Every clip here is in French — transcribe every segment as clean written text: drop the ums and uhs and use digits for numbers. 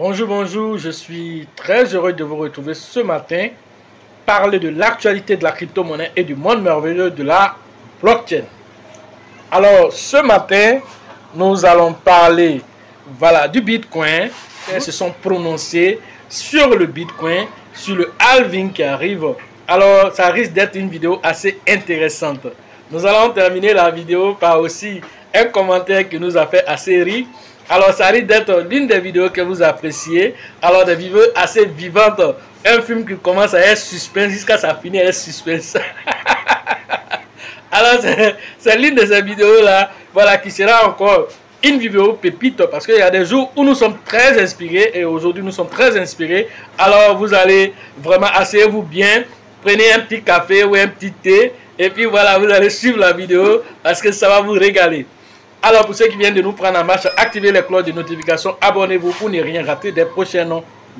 Bonjour, bonjour, je suis très heureux de vous retrouver ce matin, parler de l'actualité de la crypto-monnaie et du monde merveilleux de la blockchain. Alors, ce matin, nous allons parler du Bitcoin. Ils se sont prononcés sur le Bitcoin, sur le halving qui arrive. Alors, ça risque d'être une vidéo assez intéressante. Nous allons terminer la vidéo par aussi un commentaire qui nous a fait assez rire. Alors, ça risque d'être l'une des vidéos que vous appréciez. Alors, des vidéos assez vivantes. Un film qui commence à être suspense jusqu'à ça finit à être suspense. Alors, c'est l'une de ces vidéos-là, qui sera encore une vidéo pépite. Parce qu'il y a des jours où nous sommes très inspirés. Et aujourd'hui, nous sommes très inspirés. Alors, vous allez vraiment asseyez-vous bien. Prenez un petit café ou un petit thé. Et puis voilà, vous allez suivre la vidéo parce que ça va vous régaler. Alors pour ceux qui viennent de nous prendre en marche, activez les cloches de notification, abonnez-vous pour ne rien rater des prochaines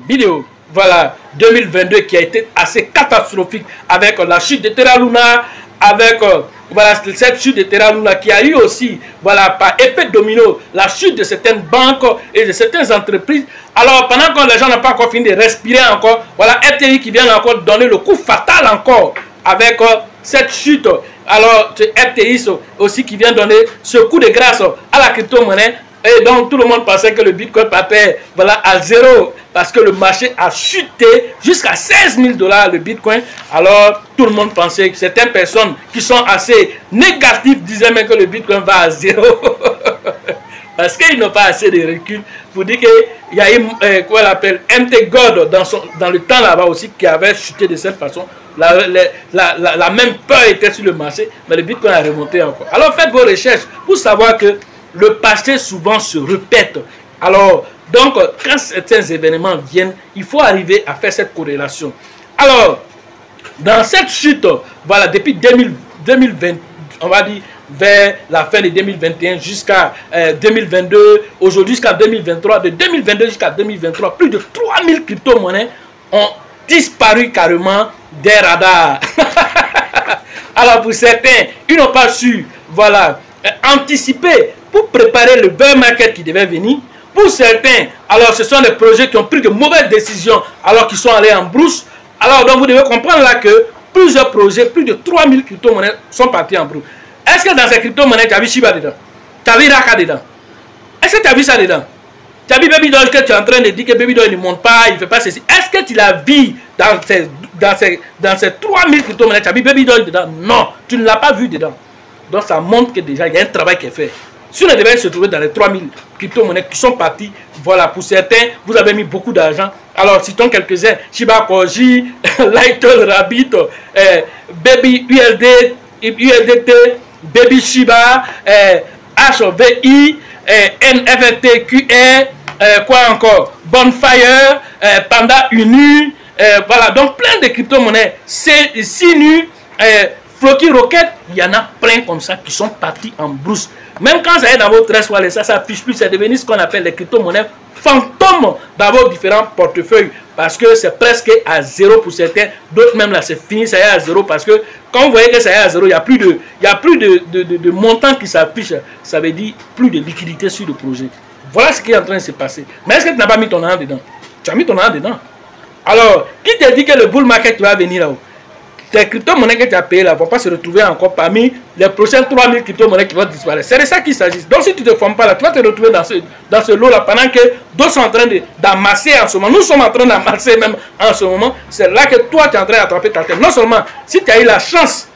vidéos. Voilà, 2022 qui a été assez catastrophique avec la chute de Terra Luna, avec cette chute de Terra Luna qui a eu aussi, par effet domino, la chute de certaines banques et de certaines entreprises. Alors pendant que les gens n'ont pas encore fini de respirer encore, RTI qui vient encore donner le coup fatal encore avec cette chute. Alors, RTI aussi qui vient donner ce coup de grâce à la crypto-monnaie. Et donc, tout le monde pensait que le Bitcoin partait à zéro parce que le marché a chuté jusqu'à 16 000 $ le Bitcoin. Alors, tout le monde pensait que certaines personnes qui sont assez négatives disaient même que le Bitcoin va à zéro. Parce qu'ils n'ont pas assez de recul pour dire qu'il y a eu, MT God dans le temps là-bas aussi qui avait chuté de cette façon. La même peur était sur le marché, mais le Bitcoin a remonté encore. Alors faites vos recherches pour savoir que le passé souvent se répète. Alors, donc, quand certains événements viennent, il faut arriver à faire cette corrélation. Alors, dans cette chute, depuis 2020, on va dire, vers la fin de 2021 jusqu'à 2022, aujourd'hui jusqu'à 2023, de 2022 jusqu'à 2023, plus de 3000 crypto-monnaies ont disparu carrément des radars. Alors pour certains, ils n'ont pas su anticiper pour préparer le bear market qui devait venir. Pour certains, alors ce sont des projets qui ont pris de mauvaises décisions alors qu'ils sont allés en brousse. Alors donc vous devez comprendre là que plusieurs projets, plus de 3000 crypto-monnaies sont partis en brousse. Est-ce que dans ces crypto-monnaies, tu as vu Shiba dedans? Tu as vu Raka dedans? Est-ce que tu as vu ça dedans? Tu as vu Baby Doge que tu es en train de dire que Baby Doge ne monte pas, il ne fait pas ceci. Est-ce que tu l'as vu dans ces 3000 crypto-monnaies? Tu as vu Baby Doge dedans? Non, tu ne l'as pas vu dedans. Donc ça montre que déjà il y a un travail qui est fait. Si on devait se trouver dans les 3000 crypto-monnaies qui sont parties, pour certains, vous avez mis beaucoup d'argent. Alors citons quelques-uns: Shiba Koji, Lightle Rabbit, Baby USDT, Baby Shiba, HVI, NFTQR, quoi encore, Bonfire, Panda Unu, donc plein de crypto-monnaies, Sinu, Floki Rocket, il y en a plein comme ça qui sont partis en brousse. Même quand ça est dans votre wallet, ça s'affiche plus, c'est devenu ce qu'on appelle les crypto-monnaies fantômes dans vos différents portefeuilles. Parce que c'est presque à zéro pour certains, d'autres même là c'est fini, ça y est à zéro. Parce que quand vous voyez que ça y est à zéro, il n'y a plus de montant qui s'affiche. Ça veut dire plus de liquidité sur le projet. Voilà ce qui est en train de se passer. Mais est-ce que tu n'as pas mis ton argent dedans? Tu as mis ton argent dedans. Alors, qui te dit que le bull market va venir là-haut? Tes crypto-monnaies que tu as payées là ne vont pas se retrouver encore parmi les prochaines 3000 crypto-monnaies qui vont disparaître. C'est de ça qu'il s'agit. Donc si tu ne te formes pas là, tu vas te retrouver dans ce lot-là pendant que d'autres sont en train d'amasser en ce moment. Nous sommes en train d'amasser même en ce moment. C'est là que toi tu es en train d'attraper ta tête. Non seulement si tu as eu la chance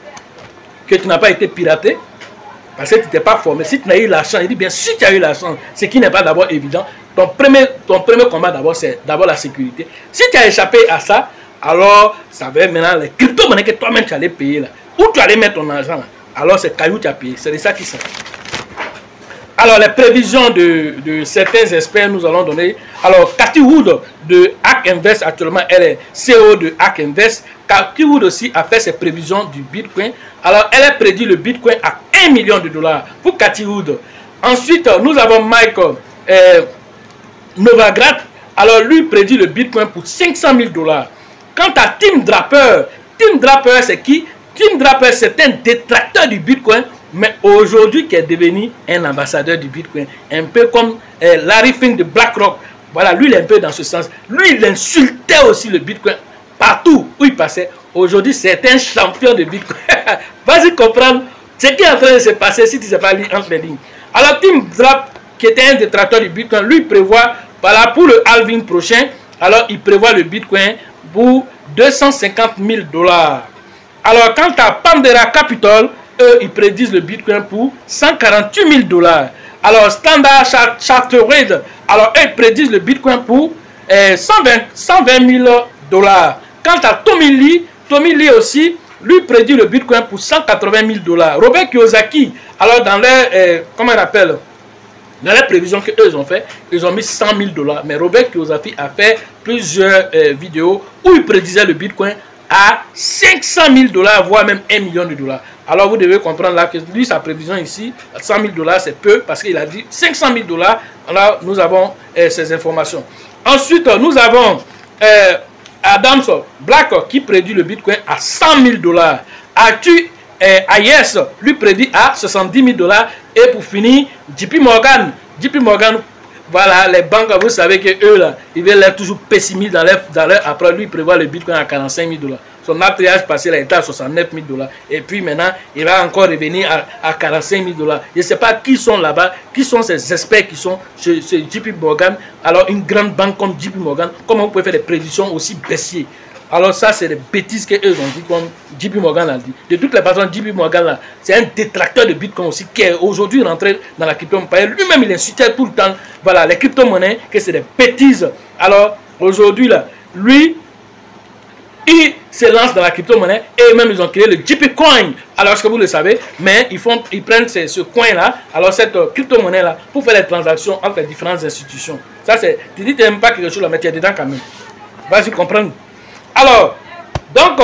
que tu n'as pas été piraté, parce que tu t'es pas formé, si tu as eu la chance, il dit bien si tu as eu la chance, ce qui n'est pas d'abord évident, ton premier combat d'abord c'est d'abord la sécurité. Si tu as échappé à ça, alors ça va être maintenant les crypto-monnaies que toi-même tu allais payer là. Où tu allais mettre ton argent là. Alors c'est caillou tu as payé. C'est de ça qui s'agit. Alors les prévisions de certains experts nous allons donner. Alors Cathie Wood de ARK Invest, actuellement elle est CEO de ARK Invest. Cathie Wood aussi a fait ses prévisions du Bitcoin. Alors elle a prédit le Bitcoin à $1 million pour Cathie Wood. Ensuite nous avons Mike Novogratz. Alors lui prédit le Bitcoin pour $500 000. Quant à Tim Draper c'est qui? Tim Draper c'est un détracteur du Bitcoin, mais aujourd'hui qui est devenu un ambassadeur du Bitcoin, un peu comme Larry Fink de BlackRock. Voilà, lui, il est un peu dans ce sens. Lui, il insultait aussi le Bitcoin partout où il passait. Aujourd'hui, c'est un champion de Bitcoin. Vas-y comprendre ce qui est en train de se passer si tu ne sais pas lire entre les lignes. Alors, Tim Drape, qui était un détracteur du Bitcoin, lui prévoit, voilà, pour le halving prochain, alors il prévoit le Bitcoin pour 250 000 $. Alors, quant à Pandora Capital, eux, ils prédisent le Bitcoin pour 148 000 $. Alors, Standard Chartered, alors eux, ils prédisent le Bitcoin pour 120 000 $. Quant à Tommy Lee aussi, lui prédit le Bitcoin pour 180 000 $. Robert Kiyosaki, alors dans leur, comment il appelle, dans les prévisions qu'eux ont fait, ils ont mis 100 000 $. Mais Robert Kiyosaki a fait plusieurs vidéos où il prédisait le Bitcoin à 500 000 $, voire même 1 million de $. Alors vous devez comprendre là que lui, sa prévision ici, 100 000 $ c'est peu parce qu'il a dit 500 000 $. Alors nous avons ces informations. Ensuite, nous avons Adams Black qui prédit le Bitcoin à 100 000 $. Arthur Hayes lui prédit à 70 000 $. Et pour finir, JP Morgan, voilà, les banques, vous savez que eux là, ils veulent être toujours pessimistes dans leur après lui prévoit le Bitcoin à 45 000 $. Son attrayage passé là était à 69 000 $. Et puis maintenant, il va encore revenir à 45 000 $. Je ne sais pas qui sont là-bas, qui sont ces experts qui sont chez JP Morgan. Alors une grande banque comme JP Morgan, comment vous pouvez faire des prédictions aussi baissières? Alors ça, c'est des bêtises qu'eux ont dit, comme JP Morgan a dit. De toutes les façons, JP Morgan, là, c'est un détracteur de Bitcoin aussi, qui est aujourd'hui rentré dans la crypto-monnaie. Lui-même, il insultait tout le temps, voilà, les crypto-monnaies, que c'est des bêtises. Alors, aujourd'hui, là, lui, il se lance dans la crypto-monnaie et même ils ont créé le JP Coin. Alors, est-ce que vous le savez? Mais ils prennent ce coin-là, alors cette crypto-monnaie-là, pour faire les transactions entre les différentes institutions. Ça, c'est, tu dis, tu n'aimes pas quelque chose, là, mais tu es dedans quand même. Vas-y, comprendre. Alors, donc,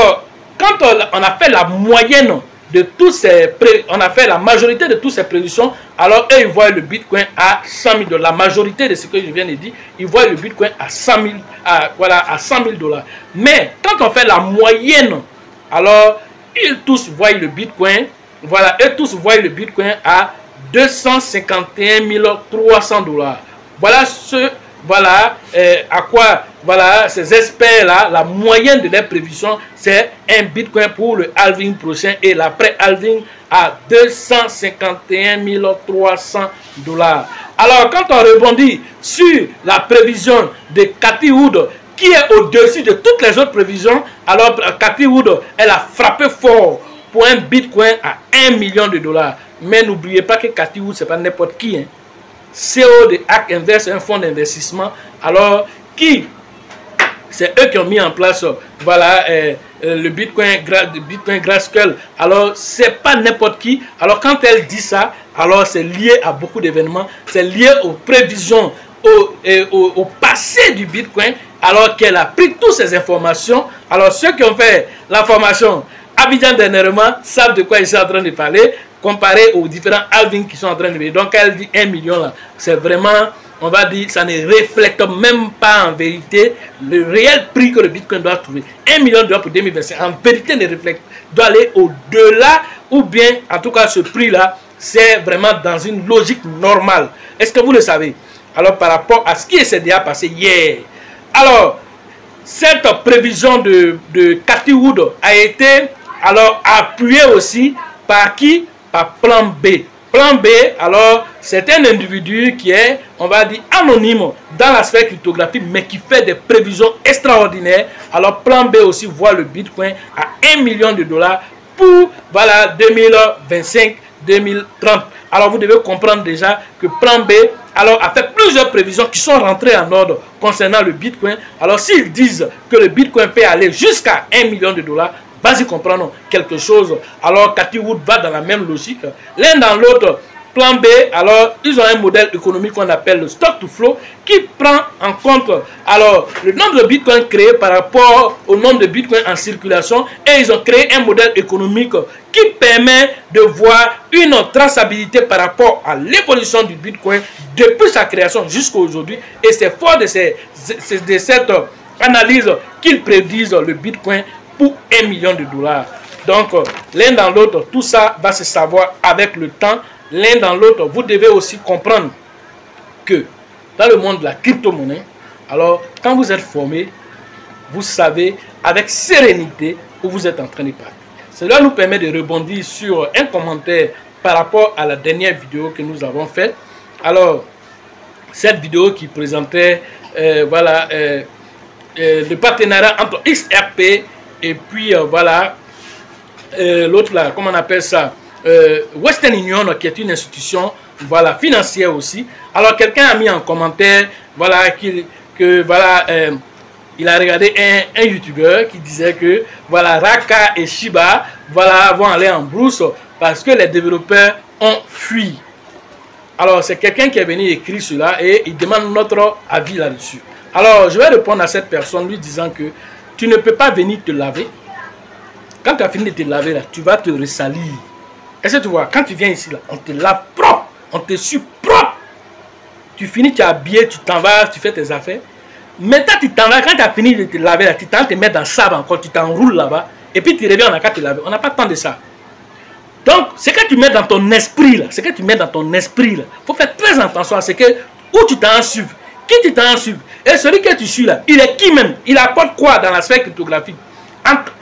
quand on a fait la moyenne de tous ces on a fait la majorité de toutes ces prédictions, alors eux, ils voient le Bitcoin à 100 000 $. La majorité de ce que je viens de dire, ils voient le Bitcoin à 100 000 $. Mais quand on fait la moyenne, alors ils tous voient le Bitcoin, voilà, eux tous voient le Bitcoin à 251 300 $. Voilà voilà à quoi, voilà, ces experts-là, la moyenne de leurs prévisions, c'est un Bitcoin pour le halving prochain et l'après-halving à 251 300 $. Alors, quand on rebondit sur la prévision de Cathie Wood, qui est au-dessus de toutes les autres prévisions, alors Cathie Wood, elle a frappé fort pour un Bitcoin à 1 million de $. Mais n'oubliez pas que Cathie Wood, ce n'est pas n'importe qui, hein. CEO de Hack Invest, un fonds d'investissement, alors c'est eux qui ont mis en place, voilà, le Bitcoin Grayscale. Alors c'est pas n'importe qui. Alors quand elle dit ça, alors c'est lié à beaucoup d'événements, c'est lié aux prévisions, au passé du Bitcoin. Alors qu'elle a pris toutes ces informations. Alors ceux qui ont fait la formation Abidjan dernièrement savent de quoi ils sont en train de parler, comparé aux différents halvings qui sont en train de venir. Donc elle dit 1 million là, c'est vraiment, on va dire, ça ne reflète même pas en vérité le réel prix que le Bitcoin doit trouver. 1 million de $ pour 2025, en vérité ne reflète, doit aller au-delà, ou bien en tout cas ce prix là, c'est vraiment dans une logique normale. Est-ce que vous le savez? Alors par rapport à ce qui s'est déjà passé hier, alors cette prévision de Cathie Wood a été alors appuyée aussi par qui? Par Plan B. Plan B, alors, c'est un individu qui est, on va dire, anonyme dans la sphère cryptographique, mais qui fait des prévisions extraordinaires. Alors, Plan B aussi voit le Bitcoin à 1 million de $, pour, voilà, 2025-2030. Alors, vous devez comprendre déjà que Plan B, alors, a fait plusieurs prévisions qui sont rentrées en ordre concernant le Bitcoin. Alors, s'ils disent que le Bitcoin peut aller jusqu'à 1 million de $, vas-y comprendre quelque chose. Alors Cathie Wood va dans la même logique. L'un dans l'autre, Plan B, alors ils ont un modèle économique qu'on appelle le stock to flow, qui prend en compte alors le nombre de bitcoins créés par rapport au nombre de bitcoins en circulation, et ils ont créé un modèle économique qui permet de voir une traçabilité par rapport à l'évolution du bitcoin depuis sa création jusqu'à aujourd'hui. Et c'est fort de cette analyse qu'ils prédisent le bitcoin pour 1 million de $. Donc, l'un dans l'autre, tout ça va se savoir avec le temps. L'un dans l'autre, vous devez aussi comprendre que dans le monde de la crypto-monnaie, Alors, quand vous êtes formé, vous savez avec sérénité où vous êtes en train de partir. Cela nous permet de rebondir sur un commentaire par rapport à la dernière vidéo que nous avons faite. Alors, cette vidéo qui présentait voilà, le partenariat entre XRP et puis voilà, l'autre là, comment on appelle ça, Western Union, qui est une institution voilà, financière aussi. Alors, quelqu'un a mis en commentaire voilà, que voilà, il a regardé un youtubeur qui disait que voilà, Raka et Shiba voilà, vont aller en brousse parce que les développeurs ont fui. Alors, c'est quelqu'un qui est venu écrire cela et il demande notre avis là-dessus. Alors, je vais répondre à cette personne lui disant que tu ne peux pas venir te laver. Quand tu as fini de te laver, là, tu vas te ressalir. Est-ce que tu vois, quand tu viens ici, là, on te lave propre, on te suit propre. Tu finis, tu es habillé, tu t'en vas, tu fais tes affaires. Maintenant, tu t'en vas, quand tu as fini de te laver, là, tu t'en te mets dans le sable encore, tu t'enroules là-bas, et puis tu reviens, on n'a qu'à te laver. On n'a pas tant de ça. Donc, ce que tu mets dans ton esprit, là, il faut faire très attention à ce que, où tu t'en suives, qui tu t'en suives. Et celui que tu suis là, il est qui même? Il apporte quoi dans la sphère cryptographique?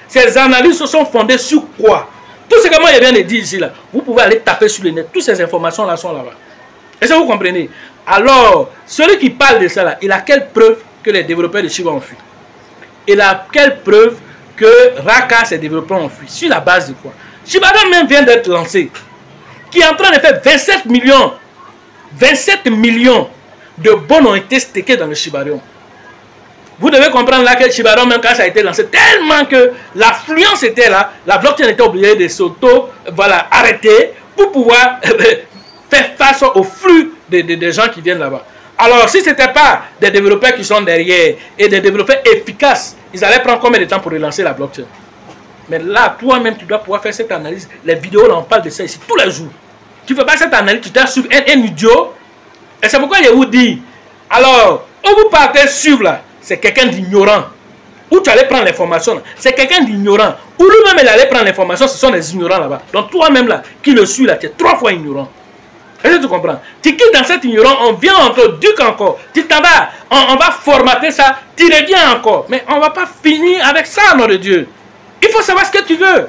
Ces analyses se sont fondées sur quoi? Tout ce que moi je viens de dire ici, là, vous pouvez aller taper sur le net. Toutes ces informations-là sont là-bas. Est-ce que vous comprenez? Alors, celui qui parle de ça, là, il a quelle preuve que les développeurs de Shiba ont fui? Il a quelle preuve que Raka, ses développeurs ont fui? Sur la base de quoi? Shibarium même vient d'être lancé, qui est en train de faire 27 millions de bons ont été stakés dans le Shibarium. Vous devez comprendre là que Shibarium, même quand ça a été lancé, tellement que l'affluence était là, la blockchain était obligée de voilà, arrêter pour pouvoir faire face au flux des gens qui viennent là-bas. Alors, si ce n'était pas des développeurs qui sont derrière et des développeurs efficaces, ils allaient prendre combien de temps pour relancer la blockchain? Mais là, toi-même, tu dois pouvoir faire cette analyse. Les vidéos, là, on parle de ça ici tous les jours. Tu ne fais pas cette analyse, tu t'as suivi un idiot. Et c'est pourquoi je vous dis, alors, où vous partez suivre là, c'est quelqu'un d'ignorant. Où tu allais prendre l'information, c'est quelqu'un d'ignorant. Où lui-même, il allait prendre l'information, ce sont des ignorants là-bas. Donc toi-même là, qui le suis là, tu es 3 fois ignorant. Est-ce que tu comprends? Tu quittes dans cet ignorant, on vient entre duc encore. Tu t'en vas, on va formater ça, tu reviens encore. Mais on ne va pas finir avec ça, nom de Dieu. Il faut savoir ce que tu veux.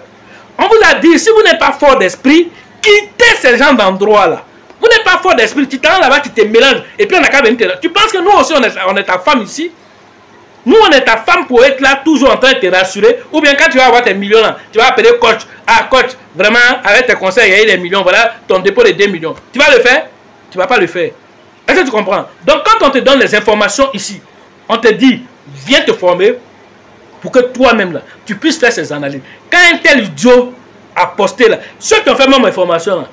On vous a dit, si vous n'êtes pas fort d'esprit, quittez ces gens d'endroit là. Vous n'êtes pas fort d'esprit, tu t'en là-bas, tu te mélanges. Et puis on a qu'à venir te là. Tu penses que nous aussi, on est ta femme ici? Nous, on est ta femme pour être là, toujours en train de te rassurer. Ou bien quand tu vas avoir tes millions là, tu vas appeler coach. Ah, coach, vraiment, avec tes conseils, il y a eu des millions. Voilà ton dépôt de 2 millions. Tu vas le faire? Tu ne vas pas le faire. Est-ce que tu comprends? Donc, quand on te donne les informations ici, on te dit, viens te former pour que toi-même, là, tu puisses faire ces analyses. Quand un tel idiot a posté là, ceux qui ont fait même information là,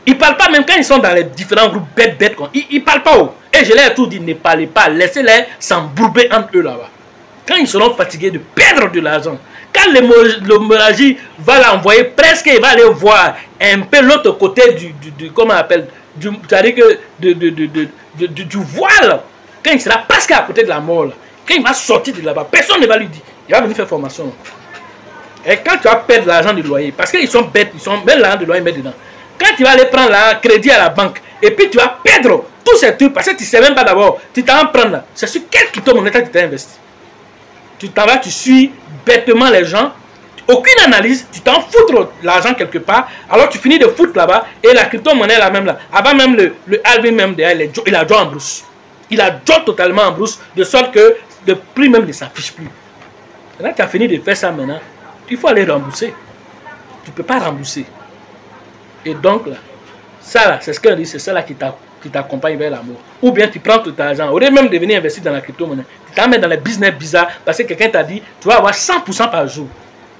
ils ne parlent pas même quand ils sont dans les différents groupes bêtes. Ils ne parlent pas haut. Et je leur ai tout dit, ne parlez pas, laissez-les s'embourber entre eux là-bas. Quand ils seront fatigués de perdre de l'argent, quand l'hémorragie va l'envoyer, presque il va aller voir un peu l'autre côté comment on appelle, c'est-à-dire que du voile, quand il sera presque à côté de la mort, là, quand il va sortir de là-bas, personne ne va lui dire, il va venir faire formation. Et quand tu vas perdre l'argent du loyer, parce qu'ils sont bêtes, ils sont même l'argent du loyer, mettre dedans. Quand tu vas aller prendre un crédit à la banque, et puis tu vas perdre tous ces trucs, parce que tu ne sais même pas d'abord, tu t'en prends là. C'est sur quel crypto-monnaie tu t'es investi. Tu t'en vas, tu suis bêtement les gens, aucune analyse, tu t'en foutres l'argent quelque part, alors tu finis de foutre là-bas, et la crypto-monnaie là même là, avant même le halving même derrière, il a joué en brousse. Il a joué totalement en brousse, de sorte que le prix même ne s'affiche plus. Maintenant tu as fini de faire ça maintenant, il faut aller rembourser. Tu ne peux pas rembourser. Et donc là, ça là, c'est ce qu'on dit, c'est ça là qui t'accompagne vers la mort. Ou bien tu prends tout ton argent, au lieu même de venir investir dans la crypto-monnaie, tu t'en mets dans les business bizarres parce que quelqu'un t'a dit, tu vas avoir 100% par jour.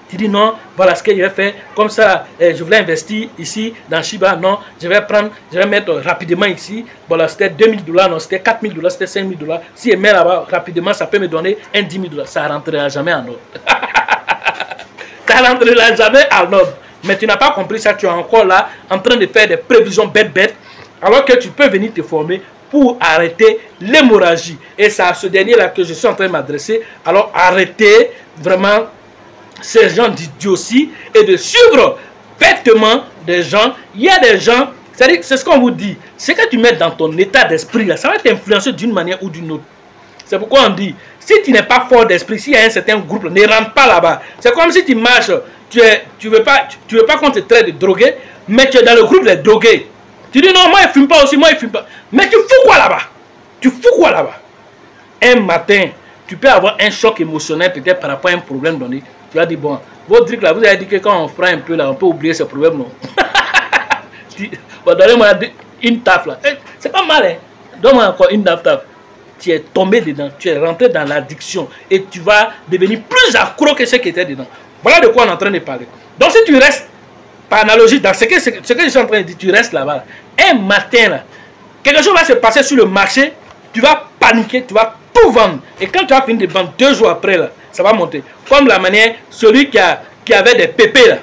Tu dis non, voilà ce que je vais faire, comme ça, je voulais investir ici dans Shiba, non, je vais mettre rapidement ici, voilà, c'était 2000 $, non, c'était 4000 $, c'était 5000 $. Si je mets là-bas rapidement, ça peut me donner un 10 000 $, ça ne rentrera jamais en ordre. Ça ne rentrera jamais en ordre. Mais tu n'as pas compris ça, tu es encore là en train de faire des prévisions bêtes, alors que tu peux venir te former pour arrêter l'hémorragie. Et c'est à ce dernier-là que je suis en train de m'adresser. Alors arrêtez vraiment ces gens d'idiotie et de suivre bêtement des gens. Il y a des gens, c'est ce qu'on vous dit, ce que tu mets dans ton état d'esprit là, ça va t'influencer d'une manière ou d'une autre. C'est pourquoi on dit, si tu n'es pas fort d'esprit, s'il y a un certain groupe, ne rentre pas là-bas. C'est comme si tu marches, tu veux pas qu'on te traite de drogué, mais tu es dans le groupe des drogués. Tu dis non, moi je fume pas aussi, moi je fume pas. Mais tu fous quoi là-bas? Tu fous quoi là-bas? Un matin, tu peux avoir un choc émotionnel peut-être par rapport à un problème donné. Tu vas dire, bon, votre truc là, vous avez dit que quand on fera un peu là, on peut oublier ce problème, non? Bon, donnez-moi une taf là. C'est pas mal, hein? Donne-moi encore une taf. Tu es tombé dedans, tu es rentré dans l'addiction et tu vas devenir plus accro que ce qui était dedans. Voilà de quoi on est en train de parler. Donc si tu restes, par analogie, dans ce que je suis en train de dire, tu restes là-bas. Un matin, là, quelque chose va se passer sur le marché, tu vas paniquer, tu vas tout vendre. Et quand tu vas finir de vendre 2 jours après, là, ça va monter. Comme la manière, celui qui avait des pépés, là,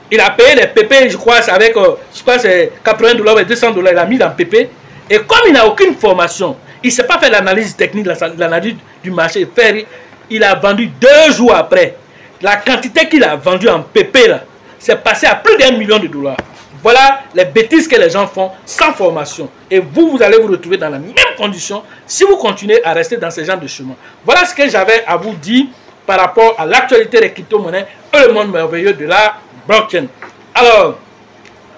il a payé des pépés, je crois, avec, je pense, $80 et $200, il a mis dans pépé. Et comme il n'a aucune formation, il ne sait pas faire l'analyse technique, l'analyse du marché, il a vendu 2 jours après. La quantité qu'il a vendue en pépé, là, c'est passé à plus d'1 million de dollars. Voilà les bêtises que les gens font sans formation. Et vous allez vous retrouver dans la même condition si vous continuez à rester dans ce genre de chemin. Voilà ce que j'avais à vous dire par rapport à l'actualité des crypto-monnaies et le monde merveilleux de la blockchain. Alors,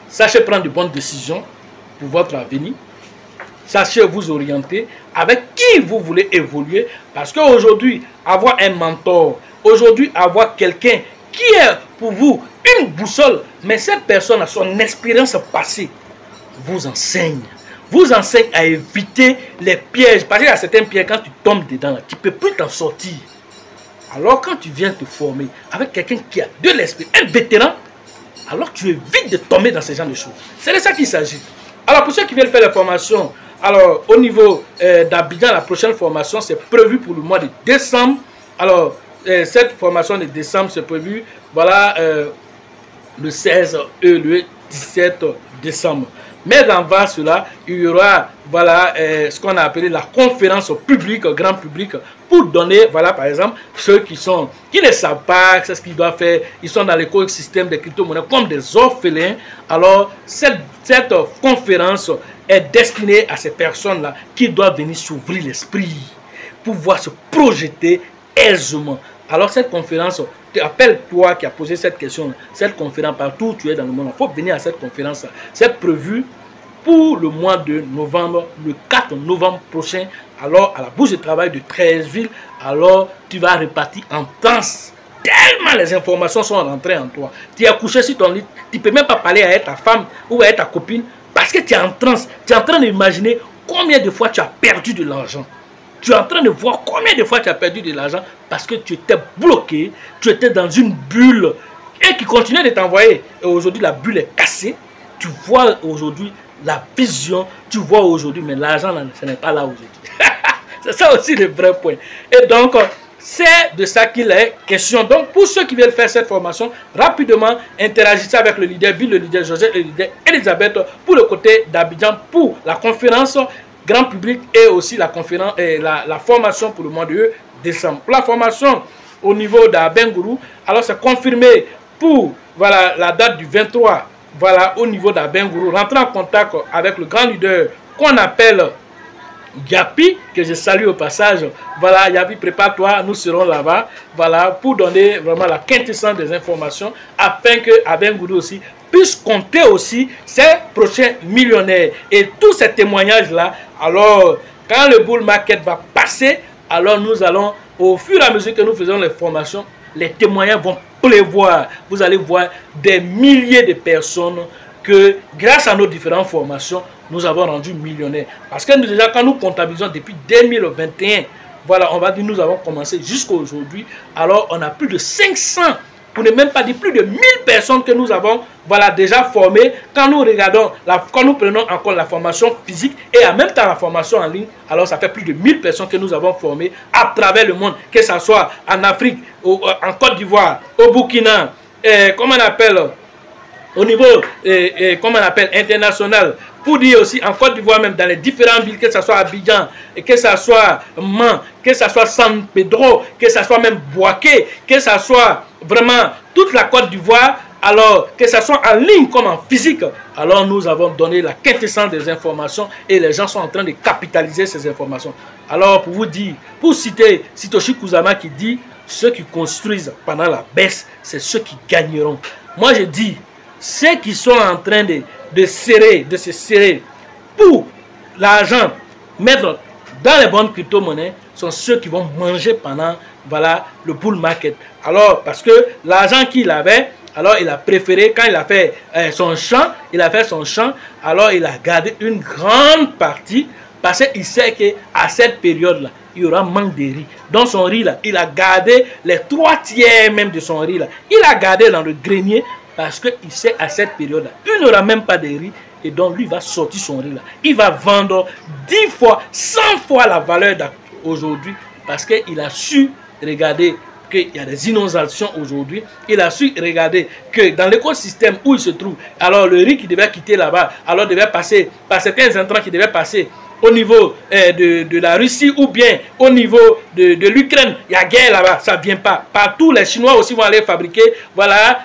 sachez prendre de bonnes décisions pour votre avenir. Sachez vous orienter avec qui vous voulez évoluer. Parce qu'aujourd'hui, avoir un mentor, aujourd'hui, avoir quelqu'un qui est pour vous une boussole, mais cette personne a son expérience passée, vous enseigne à éviter les pièges. Parce qu'il y a certains pièges, quand tu tombes dedans, tu ne peux plus t'en sortir. Alors quand tu viens te former avec quelqu'un qui a de l'esprit, un vétéran, alors tu évites de tomber dans ce genre de choses. C'est de ça qu'il s'agit. Alors pour ceux qui viennent faire la formation, alors au niveau d'Abidjan, la prochaine formation c'est prévu pour le mois de décembre. Alors cette formation de décembre c'est prévu, voilà, le 16 et le 17 décembre. Mais avant cela, il y aura, voilà, ce qu'on a appelé la conférence publique, grand public, pour donner, voilà, par exemple, ceux qui ne savent pas ce qu'ils doivent faire, ils sont dans l'écosystème des crypto-monnaies comme des orphelins. Alors, cette conférence est destinée à ces personnes-là qui doivent venir s'ouvrir l'esprit, pouvoir se projeter aisément. Alors, cette conférence, appelle-toi qui a posé cette question, cette conférence, partout où tu es dans le monde, il faut venir à cette conférence. C'est prévu pour le mois de novembre, le 4 novembre prochain, alors à la bourse de travail de Treichville. Alors, tu vas repartir en transe. Tellement les informations sont rentrées en toi. Tu es couché sur ton lit, tu ne peux même pas parler à ta femme ou à ta copine parce que tu es en transe. Tu es en train d'imaginer combien de fois tu as perdu de l'argent. Tu es en train de voir combien de fois tu as perdu de l'argent parce que tu étais bloqué, tu étais dans une bulle et qui continuait de t'envoyer. Et aujourd'hui, la bulle est cassée. Tu vois aujourd'hui la vision, tu vois aujourd'hui, mais l'argent, ce n'est pas là aujourd'hui. C'est ça aussi le vrai point. Et donc, c'est de ça qu'il est question. Donc, pour ceux qui veulent faire cette formation, rapidement, interagissez avec le leader Bill, le leader Joseph et le leader Elisabeth pour le côté d'Abidjan, pour la conférence grand public et aussi la conférence et la formation pour le mois de décembre. Pour la formation au niveau d'Abengourou, alors c'est confirmé pour, voilà, la date du 23, voilà, au niveau d'Abengourou. Rentrez en contact avec le grand leader qu'on appelle Yapi, que je salue au passage. Voilà, Yapi, prépare-toi, nous serons là-bas, voilà, pour donner vraiment la quintessence des informations, afin que Abengourou aussi puisse compter aussi ses prochains millionnaires. Et tous ces témoignages-là, alors, quand le bull market va passer, alors nous allons, au fur et à mesure que nous faisons les formations, les témoignages vont pleuvoir. Vous allez voir des milliers de personnes que, grâce à nos différentes formations, nous avons rendu millionnaires. Parce que nous, déjà, quand nous comptabilisons depuis 2021, voilà, on va dire, nous avons commencé jusqu'à aujourd'hui, alors on a plus de 500, pour ne même pas dire plus de 1000 personnes que nous avons, voilà, déjà formées. Quand nous regardons, quand nous prenons encore la formation physique et en même temps la formation en ligne, alors ça fait plus de 1000 personnes que nous avons formées à travers le monde, que ce soit en Afrique, en Côte d'Ivoire, au Burkina, comment on appelle, au niveau, comment on appelle, international, pour dire aussi en Côte d'Ivoire, même dans les différentes villes, que ce soit Abidjan, que ce soit Man, que ce soit San Pedro, que ce soit même Boaké, que ce soit vraiment toute la Côte d'Ivoire, alors que ce soit en ligne comme en physique, alors nous avons donné la quintessence des informations et les gens sont en train de capitaliser ces informations. Alors pour vous dire, pour citer Satoshi Kusama qui dit, ceux qui construisent pendant la baisse, c'est ceux qui gagneront. Moi je dis, ceux qui sont en train de se serrer pour l'argent, mettre dans les bonnes crypto-monnaies, sont ceux qui vont manger pendant le bull market. Alors, parce que l'argent qu'il avait, alors il a préféré, quand il a fait son champ, alors il a gardé une grande partie, parce qu'il sait qu'à cette période-là, il y aura manque de riz. Dans son riz, là, il a gardé les 3/3 même de son riz. Là. Il a gardé dans le grenier, parce qu'il sait à cette période-là, il n'y aura même pas de riz. Et donc, lui va sortir son riz là. Il va vendre 10 fois, 100 fois la valeur d'aujourd'hui. Parce qu'il a su regarder qu'il y a des inondations aujourd'hui. Il a su regarder que dans l'écosystème où il se trouve, alors le riz qui devait quitter là-bas, alors devait passer par certains intrants qui devaient passer au niveau de la Russie ou bien au niveau de l'Ukraine. Il y a guerre là-bas, ça ne vient pas. Partout, les Chinois aussi vont aller fabriquer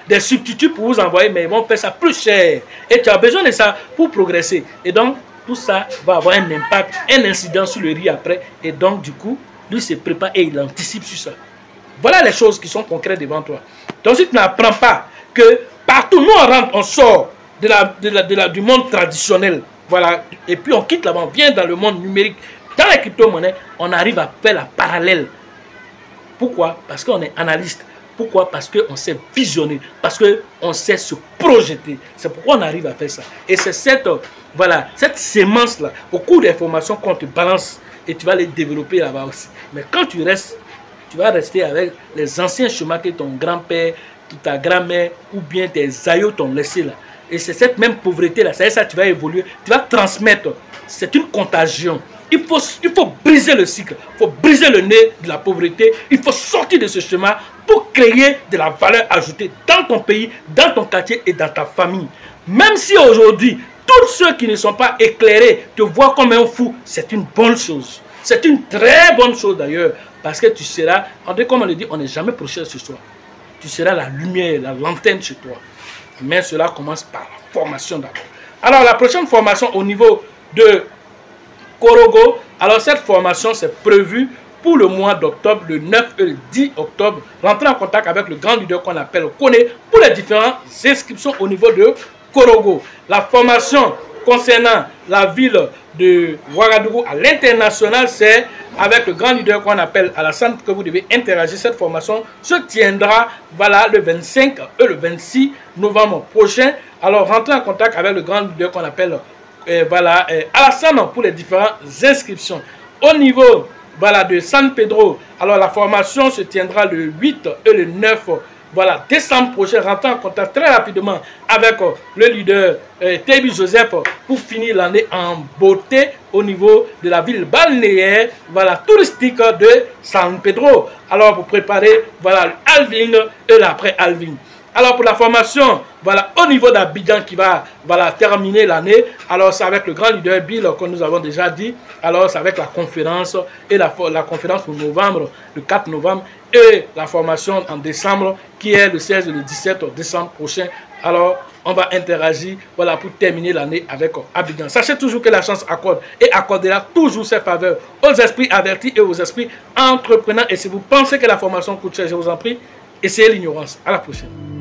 des substituts pour vous envoyer, mais ils vont faire ça plus cher. Et tu as besoin de ça pour progresser. Et donc, tout ça va avoir un impact, un incident sur le riz après. Et donc, du coup, lui se prépare et il anticipe sur ça. Voilà les choses qui sont concrètes devant toi. Donc, si tu n'apprends pas que partout, nous on rentre, on sort du monde traditionnel, voilà, et puis on quitte là-bas, on vient dans le monde numérique, dans les crypto-monnaies, on arrive à faire la parallèle. Pourquoi? Parce qu'on est analyste. Pourquoi? Parce qu'on sait visionner, parce qu'on sait se projeter. C'est pourquoi on arrive à faire ça. Et c'est cette sémence-là, au cours des formations qu'on te balance, et tu vas les développer là-bas aussi. Mais quand tu restes, tu vas rester avec les anciens chemins que ton grand-père, ta grand-mère ou bien tes aïeux t'ont laissé là. Et c'est cette même pauvreté-là, c'est ça, tu vas évoluer, tu vas transmettre. C'est une contagion. Il faut briser le cycle, il faut briser le nez de la pauvreté, il faut sortir de ce chemin pour créer de la valeur ajoutée dans ton pays, dans ton quartier et dans ta famille. Même si aujourd'hui, tous ceux qui ne sont pas éclairés te voient comme un fou, c'est une bonne chose. C'est une très bonne chose d'ailleurs, parce que tu seras, comme on le dit, on n'est jamais proche sur toi. Tu seras la lumière, la lanterne chez toi. Mais cela commence par la formation d'abord. Alors la prochaine formation au niveau de Korogo, alors cette formation c'est prévu pour le mois d'octobre, le 9 et le 10 octobre. Rentrer en contact avec le grand leader qu'on appelle Kone pour les différentes inscriptions au niveau de Korogo. La formation concernant la ville de Ouagadougou à l'international, c'est avec le grand leader qu'on appelle Alassane que vous devez interagir. Cette formation se tiendra le 25 et le 26 novembre prochain. Alors rentrez en contact avec le grand leader qu'on appelle Alassane pour les différentes inscriptions. Au niveau de San Pedro, alors la formation se tiendra le 8 et le 9 décembre prochain. Rentrez en contact très rapidement avec le leader Tebi Joseph pour finir l'année en beauté au niveau de la ville balnéaire touristique de San Pedro. Alors pour préparer Alvin et l'après Alvin. Alors pour la formation, au niveau d'Abidjan qui va terminer l'année, alors c'est avec le grand leader Bill que nous avons déjà dit, alors c'est avec la conférence et la conférence pour novembre, le 4 novembre, et la formation en décembre qui est le 16 et le 17 décembre prochain. Alors on va interagir pour terminer l'année avec Abidjan. Sachez toujours que la chance accorde et accordera toujours ses faveurs aux esprits avertis et aux esprits entreprenants. Et si vous pensez que la formation coûte cher, je vous en prie, essayez l'ignorance. À la prochaine.